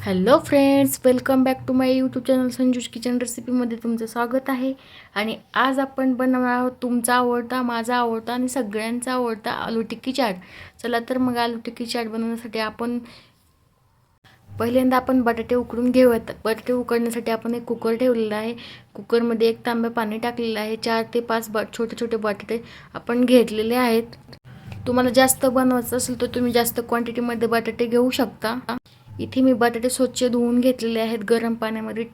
Hello friends, welcome back to my YouTube channel Sanjush kitchen रेसिपीमध्ये तुमचं स्वागत आहे. आणि आज आपण बनवणार आहोत तुमचा आवडता, माझा आवडता आणि सगळ्यांचा आवडता आलू टिक्की चाट. चला तर मग आलू टिक्की चाट बनवण्यासाठी पहिल्यांदा आपण बटाटे उकडून घेऊयात. बटाटे उकडण्यासाठी आपण एक कुकर ठेवलेला आहे. कुकरमध्ये 1 तांब्या पाणी टाकलेलं आहे. 4 ते 5 छोटे छोटे बटाटे आपण घेतलेले आहेत. तुम्हाला जास्त बनवायचं असेल तर तुम्ही जास्त क्वांटिटीमध्ये बटाटे घेऊ शकता. इथे मी बटाटे स्वच्छ धुवून घेतलेले आहेत गरम पाण्यामध्ये.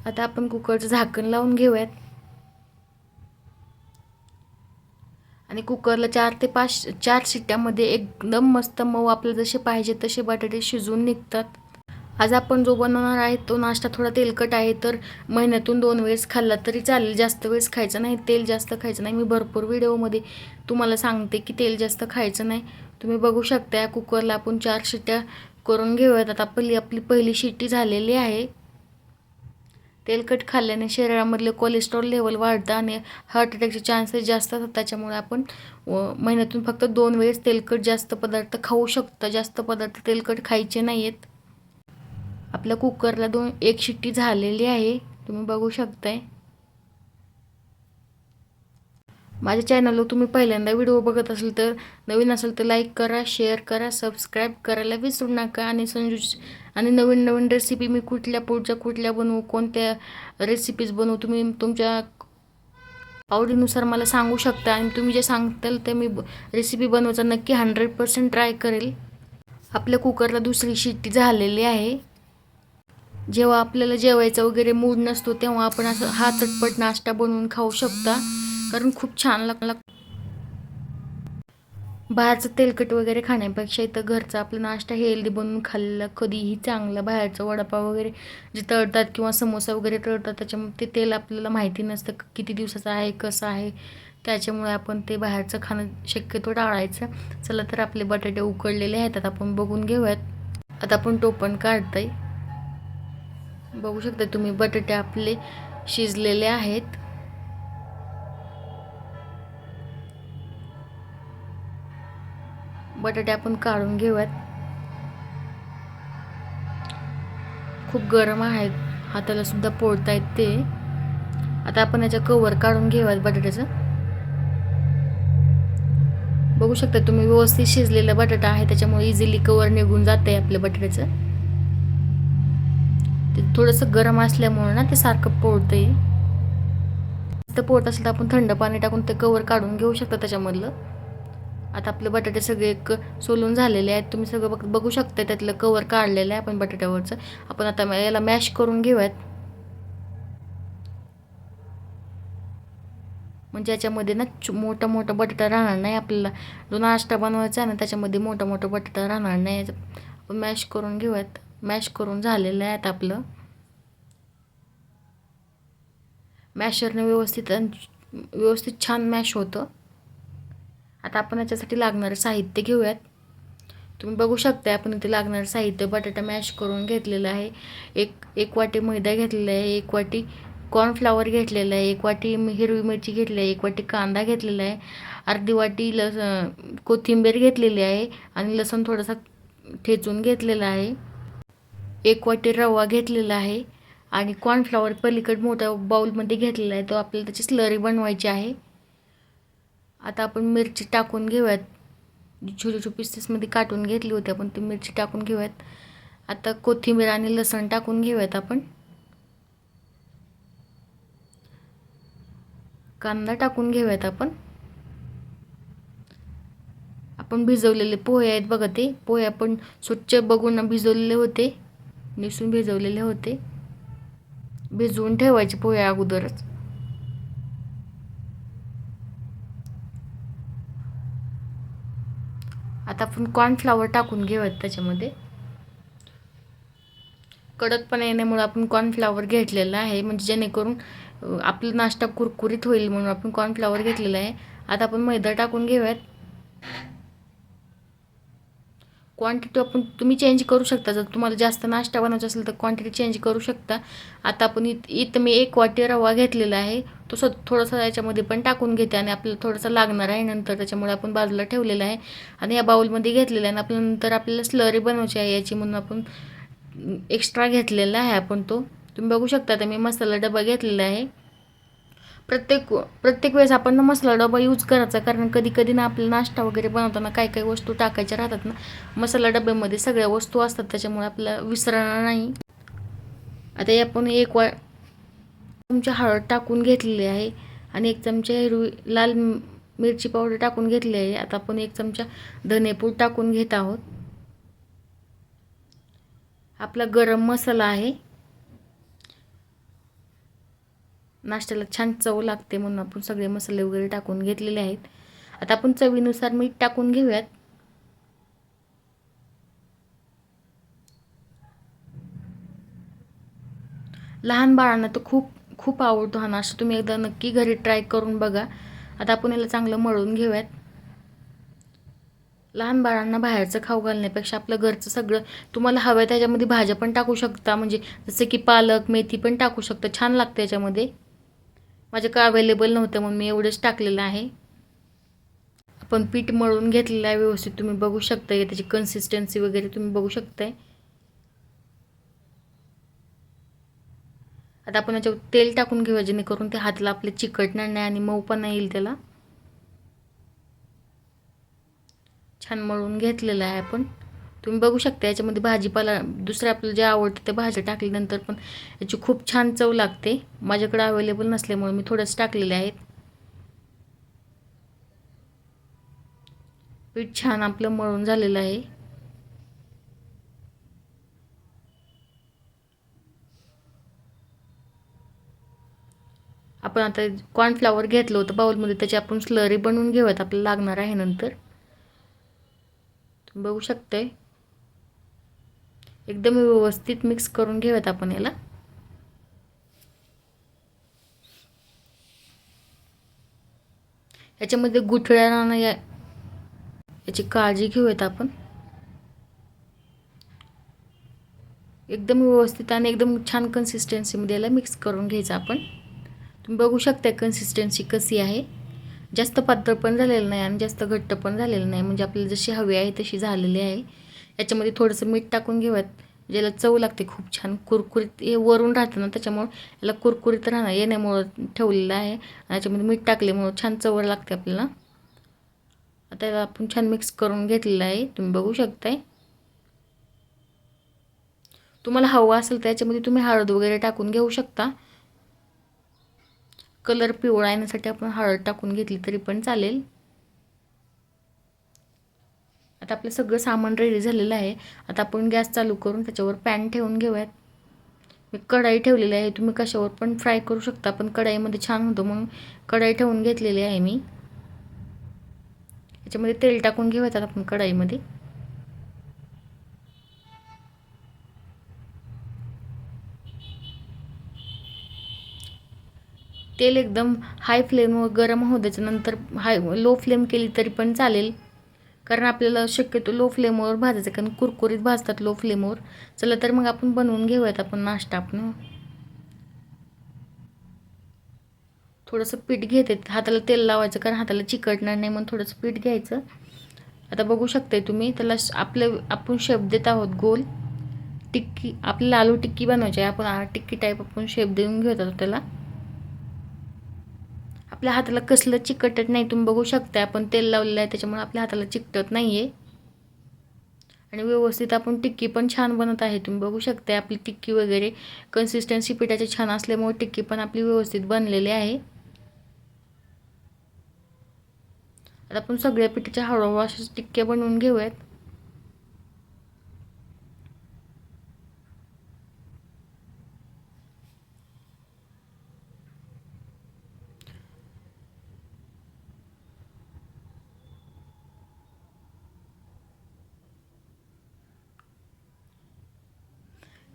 आता आपण कुकरचं झाकण लावून घेऊयात आणि कुकरला 4 ते 4 शिट्ट्यामध्ये एकदम मस्त मऊ आपल्याला जसे पाहिजे तसे बटाटे शिजून निघतात. आज आपण जो बनवणार आहे तो नाश्ता थोडा तेलकट आहे, तर महिन्यातून 2 वेळेस खाल्ला तरी चालेल. जास्त वेळेस खायचं नाही, तेल जास्त खायचं नाही. मी भरपूर व्हिडिओमध्ये तुम्हाला सांगते की तेल जास्त खायचं नाही. तुम्ही बघू शकता कुकरला आपण 4 शिट्ट्या करून घेऊयात. आता आपली पहिली शिट्टी झालेली आहे. तेलकट खाल्ल्याने शरीरामधले कोलेस्ट्रॉल लेवल वाढतं आणि हार्ट अटॅकचे चान्सेस जास्त असतात. त्याच्यामुळे आपण महिन्यातून फक्त 2 वेळेस तेलकट जास्त पदार्थ खाऊ शकतो. जास्त पदार्थ तेलकट खायचे नाही आहेत. आपल्या कुकरला 1 शिट्टी झालेली आहे, तुम्ही बघू शकताय. माझ्या चॅनलवर तुम्ही पहिल्यांदा व्हिडिओ बघत असेल तर नवीन असेल तर लाईक करा, शेअर करा, सबस्क्राईब करायला विसरू नका. आणि नवीन नवीन रेसिपी मी कुठल्या बनवू, कोणत्या रेसिपीज बनवू, तुम्ही तुमच्या आवडीनुसार मला सांगू शकता. आणि तुम्ही जे सांगताल ते मी रेसिपी बनवायचा नक्की 100% ट्राय करेल. आपल्या कुकरला दुसरी शिट्टी झालेली आहे. जेव्हा आपल्याला जेवायचा वगैरे मूड नसतो तेव्हा आपण असं हा चटपट नाश्ता बनवून खाऊ शकता, कारण खूप छान लागतं. बाहेरचं तेलकट वगैरे खाण्यापेक्षा इथं घरचा आपला नाश्ता हेल्दी बनवून खाल्लेला कधीही चांगला. बाहेरचा वडापाव वगैरे जे तळतात किंवा समोसा वगैरे तळतात त्याच्यामुळे ते तेल आपल्याला माहिती नसतं किती दिवसाचं आहे, कसं आहे. त्याच्यामुळे आपण ते बाहेरचं खाणं शक्यतो टाळायचं. चला तर आपले बटाटे उकडलेले आहेत, आता आपण बघून घेऊयात. आता आपण टोपण काढतोय. बघू शकता तुम्ही बटाटे आपले शिजलेले आहेत. बटाटे आपण काढून घेऊयात. खूप गरम आहेत, हाताला सुद्धा पोळतायत ते. आता आपण याचा कवर काढून घेऊयात बटाट्याचं. बघू शकता तुम्ही व्यवस्थित शिजलेला बटाटा आहे, त्याच्यामुळे इझिली कवर निघून जाते आपल्या बटाट्याचं. ते थोडंसं गरम असल्यामुळे ना ते सारखं पोळतंय. तर पोळत असेल तर आपण थंड पाणी टाकून ते कवर काढून घेऊ शकता त्याच्यामधलं. आता आपले बटाटे सगळे सोलून झालेले आहेत. तुम्ही सगळं बघू शकता त्यातलं कवर काढलेलं आहे आपण बटाट्यावरचं. आपण आता याला मॅश करून घेऊयात, म्हणजे याच्यामध्ये ना मोठा मोठा बटाटा राहणार नाही. आपल्याला जो नाश्ता बनवायचा आहे ना त्याच्यामध्ये मोठा मोठा बटाटा राहणार नाही. आपण मॅश करून घेऊयात. मॅश करून झालेलं आहे आता आपलं. मॅशरने व्यवस्थित छान मॅश होतं. आता आपण याच्यासाठी लागणारं साहित्य घेऊयात. तुम्ही बघू शकता आपण इथे लागणारं साहित्य बटाटा मॅश करून घेतलेलं आहे. एक वाटी मैदा घेतलेला आहे, 1 वाटी कॉर्नफ्लॉवर घेतलेलं आहे, 1 वाटी हिरवी मिरची घेतली आहे, 1 वाटी कांदा घेतलेला आहे, अर्धी वाटी कोथिंबीर घेतलेली आहे आणि लसूण थोडासा ठेचून घेतलेला आहे. 1 वाटी रवा घेतलेला आहे आणि कॉर्नफ्लॉवर पलीकडे मोठ्या बाउलमध्ये घेतलेला आहे. तो आपल्याला त्याची स्लरी बनवायची आहे. आता आपण मिरची टाकून घेऊयात. छोटे छोटे पीसेसमध्ये काटून घेतली होती आपण, ती मिरची टाकून घेऊयात. आता कोथिंबीर आणि लसूण टाकून घेऊयात आपण. कांदा टाकून घेऊयात आपण. आपण भिजवलेले पोहे आहेत बघा, ते पोहे आपण स्वच्छ बघून भिजवलेले होते, निसून भिजवलेले होते. भिजवून ठेवायचे पोहे अगोदरच. आता आपण कॉर्नफ्लॉवर टाकून घेऊयात त्याच्यामध्ये. कडकपणा येण्यामुळे आपण कॉर्नफ्लॉवर घेतलेला आहे, म्हणजे जेणेकरून आपला नाश्ता कुरकुरीत होईल म्हणून आपण कॉर्नफ्लॉवर घेतलेला आहे. आता आपण मैदा टाकून घेऊयात. क्वांटिटी तुम्ही चेंज करू शकता. जर तुम्हाला जास्त नाश्ता बनवायचा असेल तर क्वांटिटी चेंज करू शकता. आता आपण इथं मी 1 वाटी रवा घेतलेला आहे. तो थोडासा याच्यामध्ये पण टाकून घेते आणि आपल्याला थोडासा लागणार आहे नंतर, त्याच्यामुळे आपण बाजूला ठेवलेला आहे. आणि या बाउलमध्ये घेतलेला आहे आणि नंतर आपल्याला स्लरी बनवायची आहे याची, म्हणून आपण एक्स्ट्रा घेतलेला आहे आपण तो. तुम्ही बघू शकता. आता मी मसाला डबा घेतलेला आहे. प्रत्येक वेळेस आपण मसाला डबा यूज करायचा, कारण कधी कधी ना आपल्याला नाश्ता वगैरे बनवताना काही काही वस्तू टाकायच्या राहतात ना. मसाला डब्यामध्ये सगळ्या वस्तू असतात, त्याच्यामुळे आपल्याला विसरणार नाही. आता आपण 1 चमचा हळद टाकून घेतलेली आहे आणि 1 चमचा लाल मिरची पावडर टाकून घेतली आहे. आता आपण 1 चमचा धनेपूड टाकून घेत आहोत. आपला गरम मसाला आहे. नाश्त्याला छान चव लागते म्हणून आपण सगळे मसाले वगैरे टाकून घेतलेले आहेत. आता आपण चवीनुसार मीठ टाकून घेऊयात. लहान बाळांना तर खूप खूप आवडतो हा नाश्ता. तुम्ही एकदा नक्की घरी ट्राय करून बघा. आता आपण याला चांगलं मळून घेऊयात. लहान बाळांना बाहेरचं खाऊ घालण्यापेक्षा आपलं घरचं सगळं, तुम्हाला हवं त्याच्यामध्ये भाज्या पण टाकू शकता, म्हणजे जसं की पालक, मेथी पण टाकू शकता, छान लागतं याच्यामध्ये. माझ्याकडे अवेलेबल नव्हतं म्हणून मी एवढंच टाकलेलं आहे. आपण पीठ मळून घेतलेलं आहे व्यवस्थित. तुम्ही बघू शकताय त्याची कन्सिस्टन्सी वगैरे तुम्ही बघू शकताय. आता आपण याच्यावर तेल टाकून घेऊया, जेणेकरून ते हाताला आपले चिकटणार नाही आणि मऊ पण येईल त्याला. छान मळून घेतलेलं आहे आपण. तुम्ही बघू शकता याच्यामध्ये भाजीपाला दुसरं आपल्याला जे आवडतं ते भाज्या टाकल्यानंतर पण याची खूप छान चव लागते. माझ्याकडे अवेलेबल नसल्यामुळे मी थोडंच टाकलेले आहेत. पीठ छान आपलं मळून झालेलं आहे. आपण आता कॉर्नफ्लॉवर घेतलं होतं बाउलमध्ये, त्याची आपण स्लरी बनवून घेऊयात, आपल्याला लागणार आहे नंतर. तुम्ही बघू शकताय. एकदम व्यवस्थित मिक्स करून घेऊयात आपण याला. याच्यामध्ये गुठळ्या नाही याची काळजी घेऊयात आपण. एकदम व्यवस्थित आणि एकदम छान कन्सिस्टन्सीमध्ये याला मिक्स करून घ्यायचं आपण. तुम्ही बघू शकता कन्सिस्टन्सी कशी आहे. जास्त पातळ पण झालेलं नाही आणि जास्त घट्ट पण झालेलं नाही, म्हणजे आपल्याला जशी हवी आहे तशी झालेली आहे. याच्यामध्ये थोडंसं मीठ टाकून घेऊयात, ज्याला चव लागते खूप छान कुरकुरीत. हे वरून राहतं ना, त्याच्यामुळे याला कुरकुरीत राहणं येण्यामुळं ठेवलेलं आहे. आणि याच्यामध्ये मीठ टाकल्यामुळं छान चव लागते आपल्याला. आता याला आपण छान मिक्स करून घेतलेलं आहे, तुम्ही बघू शकताय. तुम्हाला हवं असेल तर याच्यामध्ये तुम्ही हळद वगैरे टाकून घेऊ शकता. कलर पिवळा येण्यासाठी आपण हळद टाकून घेतली तरी पण चालेल. आता आपलं सगळं सामान रेडी झालेलं आहे. आता आपण गॅस चालू करून त्याच्यावर पॅन ठेवून घेऊयात. मी कढाई ठेवलेली आहे, तुम्ही कशावर पण फ्राय करू शकता, पण कढाईमध्ये छान होतं म्हणून कढाई ठेवून घेतलेली आहे मी. याच्यामध्ये तेल टाकून घेऊयात आपण कढाईमध्ये. तेल एकदम हाय फ्लेमवर गरम होऊ द्यायचं, नंतर लो फ्लेम केली तरी पण चालेल, कारण आपल्याला शक्यतो लो फ्लेमवर भाजायचं, कारण कुरकुरीत भाजतात लो फ्लेमवर. चला तर मग आपण बनवून घेऊयात आपण नाश्ता. आपण थोडंसं पीठ घेते, हाताला तेल लावायचं, कारण हाताला चिकटणार नाही म्हणून थोडंसं पीठ घ्यायचं. आता बघू शकताय तुम्ही, त्याला आपण शेप देत आहोत गोल टिक्की. आपल्याला आलू टिक्की बनवायची आहे, आपण टिक्की टाईप आपण शेप देऊन घेत आहोत त्याला. आपल्या हाताला कसलं चिकटत नाही, तुम्ही बघू शकता. आपण तेल लावलेलं आहे त्याच्यामुळे आपल्या हाताला चिकटत नाही आहे आणि व्यवस्थित आपण टिक्की पण छान बनत आहे. तुम्ही बघू शकता आपली टिक्की वगैरे कन्सिस्टन्सी पिठाची छान असल्यामुळे टिक्की पण आपली व्यवस्थित बनलेली आहे. आता आपण सगळ्या पिठाच्या हळूहळू अशाच टिक्क्या बनवून घेऊयात.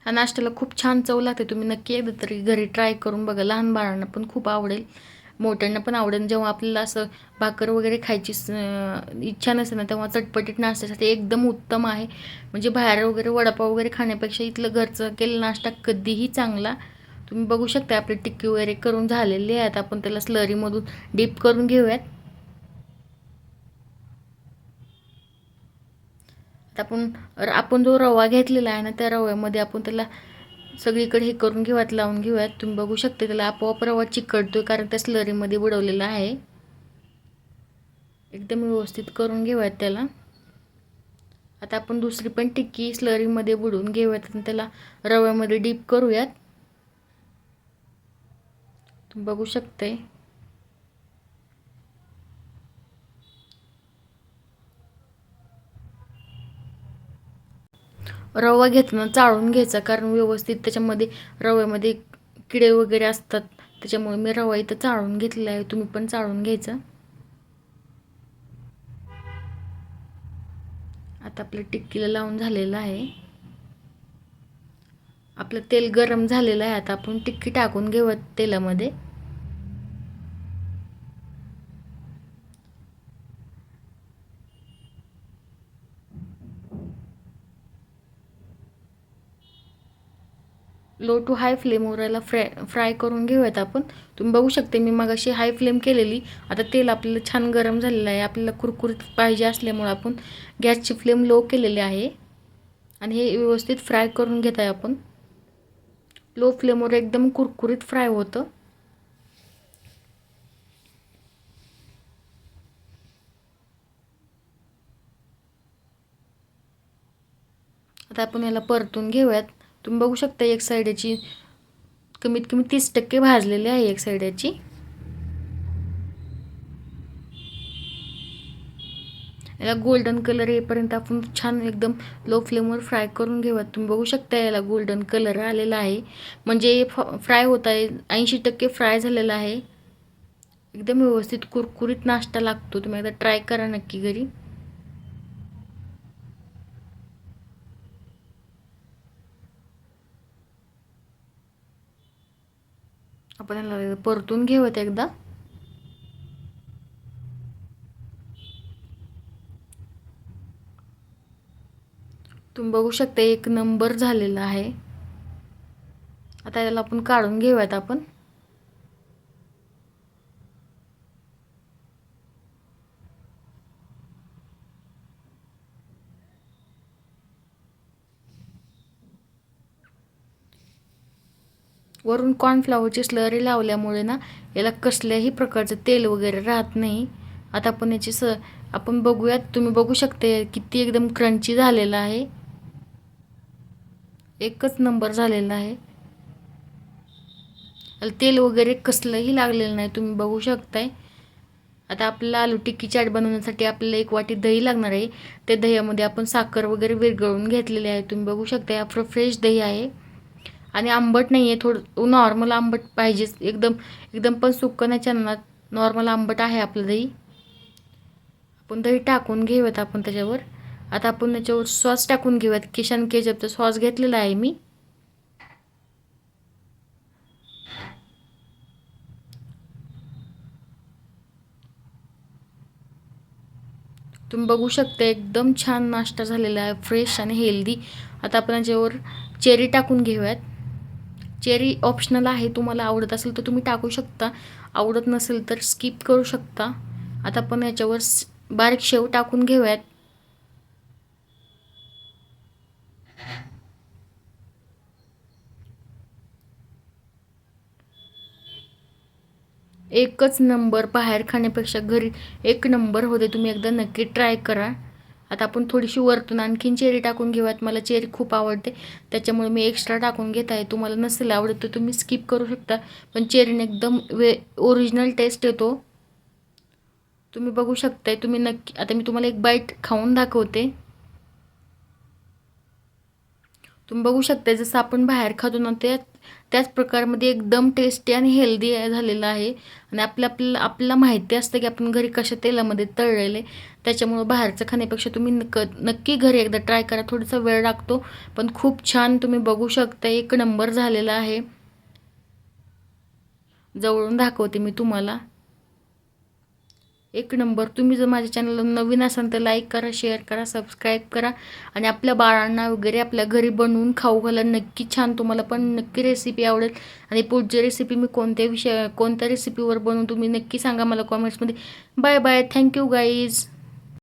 हा नाश्त्याला खूप छान चव लागते. तुम्ही नक्की एकदा तरी घरी ट्राय करून बघा, लहान बाळांना पण खूप आवडेल. मोठ्यांना पण आवडेल. जेव्हा आपल्याला असं भाकर वगैरे खायची इच्छा नसते ना, तेव्हा चटपटीत नाश्त्यासाठी एकदम उत्तम आहे. म्हणजे बाहेर वगैरे वडापाव वगैरे खाण्यापेक्षा इथलं घरचं केलेला नाश्ता कधीही चांगला. तुम्ही बघू शकता आपली टिक्की वगैरे करून झालेली आहे. आता आपण त्याला स्लरीमधून डीप करून घेऊयात. आता आपण जो रवा घेतलेला आहे ना, त्या रव्यामध्ये आपण त्याला सगळीकडे हे करून घेऊयात, लावून घेऊयात. तुम्ही बघू शकता त्याला आपोआप रवा चिकटतोय, कारण त्या स्लरीमध्ये बुडवलेला आहे. एकदम व्यवस्थित करून घेऊयात त्याला. आता आपण दुसरी पण टिक्की स्लरीमध्ये बुडवून घेऊयात आणि त्याला रव्यामध्ये डीप करूयात. तुम्ही बघू शकताय. रवा घेताना चाळून घ्यायचा, कारण व्यवस्थित त्याच्यामध्ये रव्यामध्ये किडे वगैरे असतात. त्याच्यामुळे मी रवा इथं चाळून घेतलेला आहे. तुम्ही पण चाळून घ्यायचं. आता आपलं टिक्कीला लावून झालेलं आहे. आपलं तेल गरम झालेलं आहे. आता आपण टिक्की टाकून घेऊयात तेलामध्ये. लो टू हाय फ्लेमवर याला फ्राय करून घेऊयात आपण. तुम्ही बघू शकते मी मगाशी हाय फ्लेम केलेली. आता तेल आपल्याला छान गरम झालेलं आहे. आपल्याला कुरकुरीत पाहिजे असल्यामुळे आपण गॅसची फ्लेम लो केलेली आहे आणि हे व्यवस्थित फ्राय करून घेत आहे आपण. लो फ्लेमवर एकदम कुरकुरीत फ्राय होतं. आता आपण याला परतून घेऊयात. तुम्ही बघू शकता एक साईड याची कमीत कमी 30% भाजलेली आहे एक साईड याची. याला गोल्डन कलर येईपर्यंत आपण छान एकदम लो फ्लेमवर फ्राय करून घेऊयात. तुम्ही बघू शकता याला गोल्डन कलर आलेला आहे, म्हणजे फ्राय होत आहे. 80% फ्राय झालेला आहे. एकदम व्यवस्थित कुरकुरीत नाश्ता लागतो. तुम्ही एकदा ट्राय करा नक्की घरी. आपण याला परतून घेऊयात एकदा. तुम्ही बघू शकता एक नंबर झालेला आहे. आता याला आपण काढून घेऊयात आपण. वरून कॉर्नफ्लॉवरची स्लरी लावल्यामुळे ना याला कसल्याही प्रकारचं तेल वगैरे राहत नाही. आता आपण याची आपण बघूयात. तुम्ही बघू शकता किती एकदम क्रंची झालेला आहे. एकच नंबर झालेला आहे. तेल वगैरे कसलंही लागलेलं नाही. तुम्ही बघू शकताय. आता आपल्याला आलू टिक्की चाट बनवण्यासाठी आपल्याला 1 वाटी दही लागणार आहे. त्या दह्यामध्ये आपण साखर वगैरे विरघळून घेतलेली आहे. तुम्ही बघू शकता आपलं फ्रेश दही आहे आणि आंबट नाही आहे. थोडं नॉर्मल आंबट पाहिजेच. एकदम एकदम पण सुक्कं नाही चालणार. नॉर्मल आंबट आहे आपलं दही. आपण दही टाकून घेऊयात आपण त्याच्यावर. आता आपण त्याच्यावर सॉस टाकून घेऊयात. किशन केचपचा सॉस घेतलेला आहे मी. तुम्ही बघू शकता एकदम छान नाश्ता झालेला आहे, फ्रेश आणि हेल्दी. आता आपण याच्यावर चेरी टाकून घेऊयात. चेरी ऑप्शनल आहे. तुम्हाला आवडत असेल तर तुम्ही टाकू शकता, आवडत नसेल तर स्किप करू शकता. आता आपण याच्यावर बारीक शेव टाकून घेऊयात. एकच नंबर. बाहेर खाण्यापेक्षा घरी एक नंबर होते. तुम्ही एकदा नक्की ट्राय करा. आता आपण थोडीशी वरतून आणखीन चेरी टाकून घेऊयात. मला चेरी खूप आवडते, त्याच्यामुळे मी एक्स्ट्रा टाकून घेत आहे. तुम्हाला नसेल आवडत तर तुम्ही स्किप करू शकता, पण चेरीने एकदम ओरिजिनल टेस्ट येतो. तुम्ही बघू शकताय. तुम्ही नक्की. आता मी तुम्हाला एक बाईट खाऊन दाखवते. तुम्ही बघू शकता जसं आपण बाहेर खातो ना त्याच प्रकारमध्ये एकदम टेस्टी आणि हेल्दी झालेलं आहे. आणि आपल्याला माहिती असतं की आपण घरी कशा तेलामध्ये तळलेले, त्याच्यामुळं बाहेरचं खाण्यापेक्षा तुम्ही नक्की घरी एकदा ट्राय करा. थोडासा वेळ लागतो पण खूप छान. तुम्ही बघू शकता एक नंबर झालेला आहे. जवळून दाखवते मी तुम्हाला. एक नंबर. तुम्ही जर माझ्या चॅनलला नवीन असाल तर लाईक करा, शेअर करा, सबस्क्राईब करा आणि आपल्या बाळांना वगैरे आपल्या घरी बनवून खाऊ घाला. नक्की छान, तुम्हाला पण नक्की रेसिपी आवडेल. आणि पुढची रेसिपी मी कोणत्या रेसिपीवर बनवून तुम्ही नक्की सांगा मला कॉमेंट्समध्ये. Bye bye. Thank you guys.